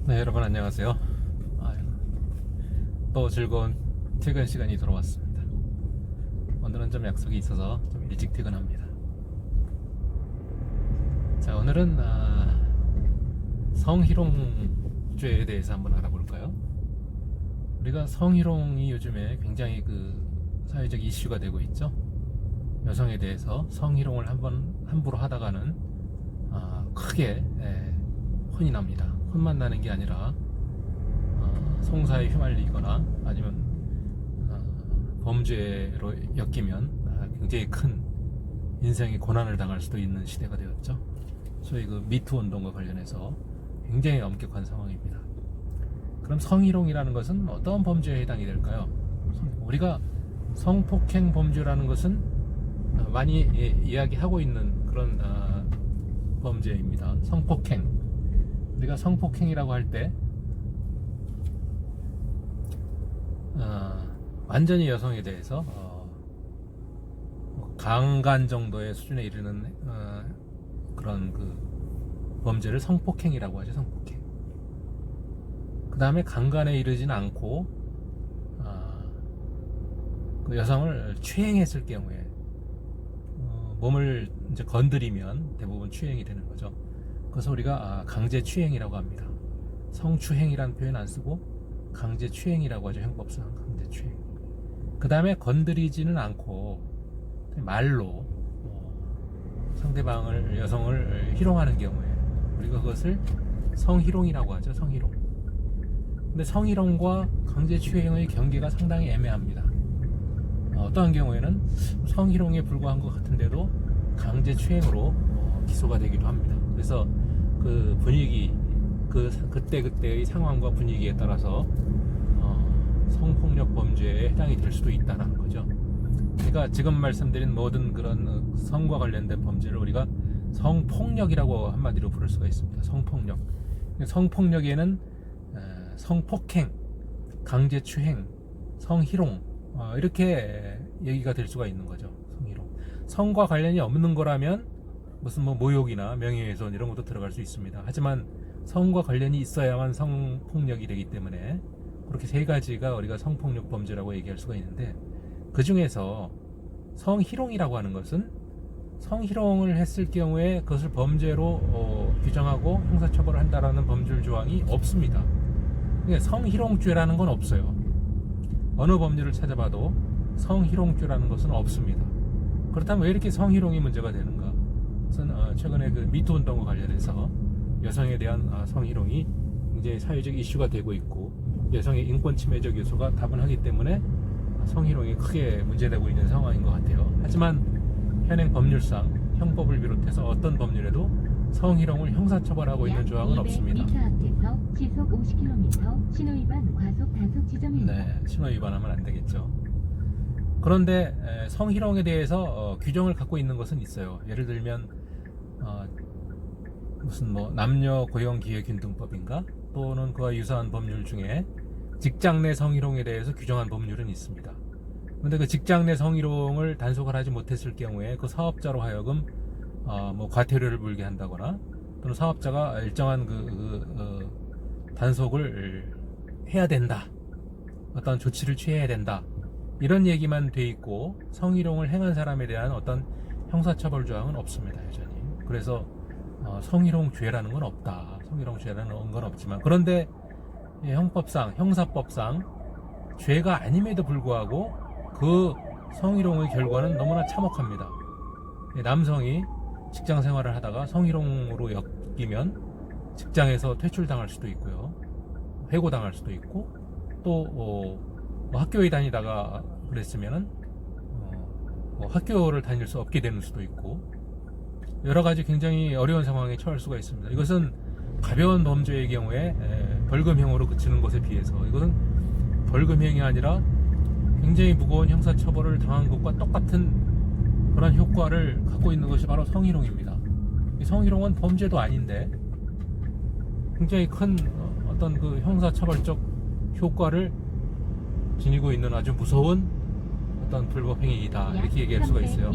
네, 여러분 안녕하세요. 아유, 또 즐거운 퇴근 시간이 돌아왔습니다. 오늘은 좀 약속이 있어서 좀 일찍 퇴근합니다. 자, 오늘은 성희롱죄에 대해서 한번 알아볼까요? 우리가 성희롱이 요즘에 굉장히 사회적 이슈가 되고 있죠. 여성에 대해서 성희롱을 함부로 하다가는 크게 혼이 납니다. 혼만 나는 게 아니라 송사에 휘말리거나 아니면 범죄로 엮이면 굉장히 큰 인생의 고난을 당할 수도 있는 시대가 되었죠. 소위 미투 운동과 관련해서 굉장히 엄격한 상황입니다. 그럼 성희롱이라는 것은 어떤 범죄에 해당이 될까요? 우리가 성폭행 범죄라는 것은 많이 이야기하고 있는 그런 범죄입니다. 성폭행. 우리가 성폭행이라고 할 때 완전히 여성에 대해서 강간 정도의 수준에 이르는 그런 범죄를 성폭행이라고 하죠. 성폭행. 그 다음에 강간에 이르지는 않고 그 여성을 추행했을 경우에 몸을 이제 건드리면 대부분 추행이 되는 거죠. 그래서 우리가 강제추행이라고 합니다. 성추행이라는 표현 안 쓰고 강제추행이라고 하죠. 형법상 강제추행. 그 다음에 건드리지는 않고 말로 상대방을, 여성을 희롱하는 경우에 우리가 그것을 성희롱이라고 하죠. 성희롱. 근데 성희롱과 강제추행의 경계가 상당히 애매합니다. 어떠한 경우에는 성희롱에 불과한 것 같은데도 강제추행으로 기소가 되기도 합니다. 그래서 그 분위기, 그때의 상황과 분위기에 따라서 성폭력 범죄에 해당이 될 수도 있다는 거죠. 그러니까 지금 말씀드린 모든 그런 성과 관련된 범죄를 우리가 성폭력이라고 한마디로 부를 수가 있습니다. 성폭력. 성폭력에는 성폭행, 강제추행, 성희롱 이렇게 얘기가 될 수가 있는 거죠. 성희롱. 성과 관련이 없는 거라면 무슨 모욕이나 명예훼손 이런 것도 들어갈 수 있습니다. 하지만 성과 관련이 있어야만 성폭력이 되기 때문에 그렇게 세 가지가 우리가 성폭력 범죄라고 얘기할 수가 있는데, 그 중에서 성희롱이라고 하는 것은 성희롱을 했을 경우에 그것을 범죄로 규정하고 형사처벌을 한다라는 법률 조항이 없습니다. 그러니까 성희롱죄라는 건 없어요. 어느 법률을 찾아봐도 성희롱죄라는 것은 없습니다. 그렇다면 왜 이렇게 성희롱이 문제가 되는가? 그것은 최근에 미투 운동과 관련해서 여성에 대한 성희롱이 굉장히 사회적 이슈가 되고 있고, 여성의 인권 침해적 요소가 다분하기 때문에 성희롱이 크게 문제되고 있는 상황인 것 같아요. 하지만 현행 법률상 형법을 비롯해서 어떤 법률에도 성희롱을 형사처벌하고 있는 조항은 없습니다. 앞에서 시속 50km 신호위반 과속 단속 지점입니다. 네, 신호위반하면 안 되겠죠. 그런데 성희롱에 대해서 규정을 갖고 있는 것은 있어요. 예를 들면 무슨 남녀 고용기회균등법인가, 또는 그와 유사한 법률 중에 직장 내 성희롱에 대해서 규정한 법률은 있습니다. 그런데 그 직장 내 성희롱을 단속을 하지 못했을 경우에 그 사업자로 하여금 과태료를 물게 한다거나, 또는 사업자가 일정한 단속을 해야 된다, 어떤 조치를 취해야 된다, 이런 얘기만 돼 있고 성희롱을 행한 사람에 대한 어떤 형사처벌 조항은 없습니다. 여전히. 그래서 성희롱죄라는 건 없다. 성희롱죄라는 건 없지만, 그런데 형법상, 형사법상 죄가 아님에도 불구하고 그 성희롱의 결과는 너무나 참혹합니다. 남성이 직장 생활을 하다가 성희롱으로 엮이면 직장에서 퇴출당할 수도 있고요, 해고당할 수도 있고, 또 학교에 다니다가 그랬으면은 학교를 다닐 수 없게 되는 수도 있고, 여러 가지 굉장히 어려운 상황에 처할 수가 있습니다. 이것은 가벼운 범죄의 경우에 벌금형으로 그치는 것에 비해서 이것은 벌금형이 아니라 굉장히 무거운 형사처벌을 당한 것과 똑같은 그런 효과를 갖고 있는 것이 바로 성희롱입니다. 이 성희롱은 범죄도 아닌데 굉장히 큰 어떤 형사처벌적 효과를 지니고 있는 아주 무서운 어떤 불법행위이다, 이렇게 얘기할 수가 있어요.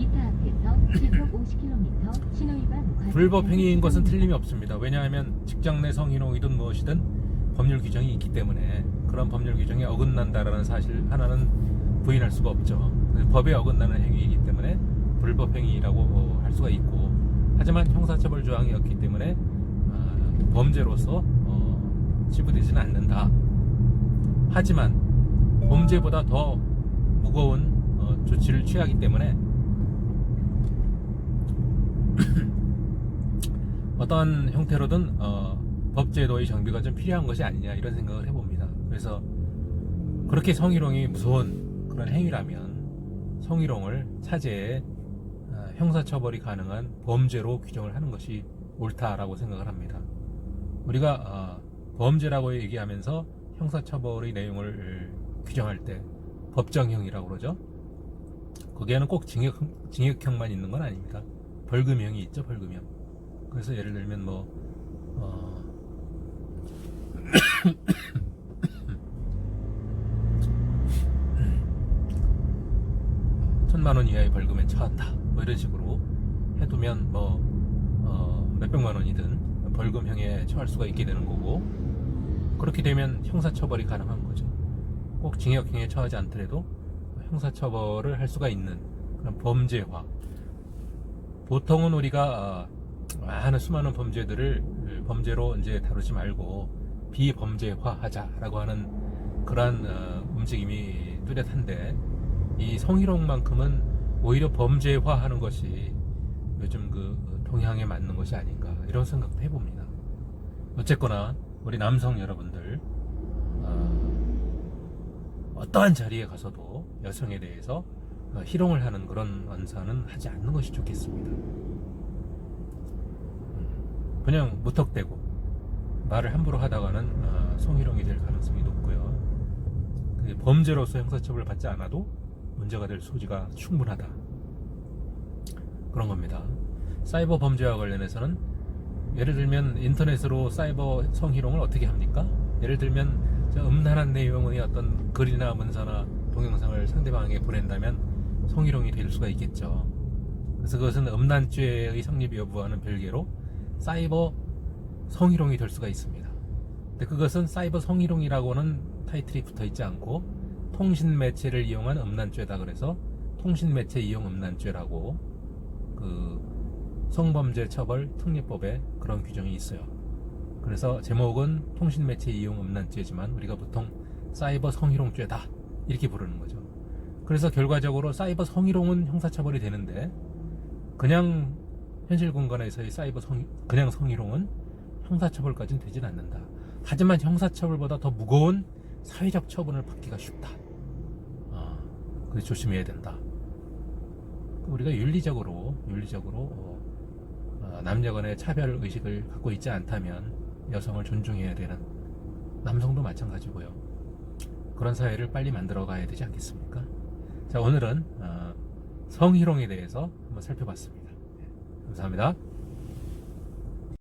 불법행위인 것은 틀림이 없습니다. 왜냐하면 직장 내 성희롱이든 무엇이든 법률 규정이 있기 때문에 그런 법률 규정에 어긋난다라는 사실 하나는 부인할 수가 없죠. 법에 어긋나는 행위이기 때문에 불법 행위라고 할 수가 있고, 하지만 형사처벌 조항이 없기 때문에 범죄로서 치부되지는 않는다. 하지만 범죄보다 더 무거운 조치를 취하기 때문에 어떠한 형태로든 법제도의 정비가 좀 필요한 것이 아니냐, 이런 생각을 해봅니다. 그래서 그렇게 성희롱이 무서운 그런 행위라면 성희롱을 차제에 형사처벌이 가능한 범죄로 규정을 하는 것이 옳다라고 생각을 합니다. 우리가 범죄라고 얘기하면서 형사처벌의 내용을 규정할 때 법정형이라고 그러죠. 거기에는 꼭 징역형만 있는 건 아닙니다. 벌금형이 있죠, 벌금형. 그래서 예를 들면 천만 원 이하의 벌금에 처한다, 뭐 이런 식으로 해두면 몇백만 원이든 벌금형에 처할 수가 있게 되는 거고, 그렇게 되면 형사처벌이 가능한 거죠. 꼭 징역형에 처하지 않더라도 형사처벌을 할 수가 있는 그런 범죄화. 보통은 우리가 많은 수많은 범죄들을 범죄로 이제 다루지 말고 비범죄화하자라고 하는 그러한 움직임이 뚜렷한데, 이 성희롱만큼은 오히려 범죄화하는 것이 요즘 그 동향에 맞는 것이 아닌가, 이런 생각도 해봅니다. 어쨌거나 우리 남성 여러분들 어떠한 자리에 가서도 여성에 대해서 희롱을 하는 그런 언사는 하지 않는 것이 좋겠습니다. 그냥 무턱대고 말을 함부로 하다가는 성희롱이 될 가능성이 높고요. 범죄로서 형사처벌을 받지 않아도 문제가 될 소지가 충분하다, 그런 겁니다. 사이버 범죄와 관련해서는 예를 들면 인터넷으로 사이버 성희롱을 어떻게 합니까? 예를 들면 음란한 내용의 어떤 글이나 문서나 동영상을 상대방에게 보낸다면 성희롱이 될 수가 있겠죠. 그래서 그것은 음란죄의 성립 여부와는 별개로 사이버 성희롱이 될 수가 있습니다. 근데 그것은 사이버 성희롱이라고는 타이틀이 붙어 있지 않고 통신 매체를 이용한 음란죄다, 그래서 통신 매체 이용 음란죄라고 그 성범죄 처벌 특례법에 그런 규정이 있어요. 그래서 제목은 통신 매체 이용 음란죄지만 우리가 보통 사이버 성희롱죄다, 이렇게 부르는 거죠. 그래서 결과적으로 사이버 성희롱은 형사처벌이 되는데, 그냥 현실 공간에서의 그냥 성희롱은 형사처벌까지는 되진 않는다. 하지만 형사처벌보다 더 무거운 사회적 처분을 받기가 쉽다. 그래서 조심해야 된다. 우리가 윤리적으로 남녀 간의 차별 의식을 갖고 있지 않다면 여성을 존중해야 되는, 남성도 마찬가지고요. 그런 사회를 빨리 만들어 가야 되지 않겠습니까? 자, 오늘은 성희롱에 대해서 한번 살펴봤습니다. 감사합니다.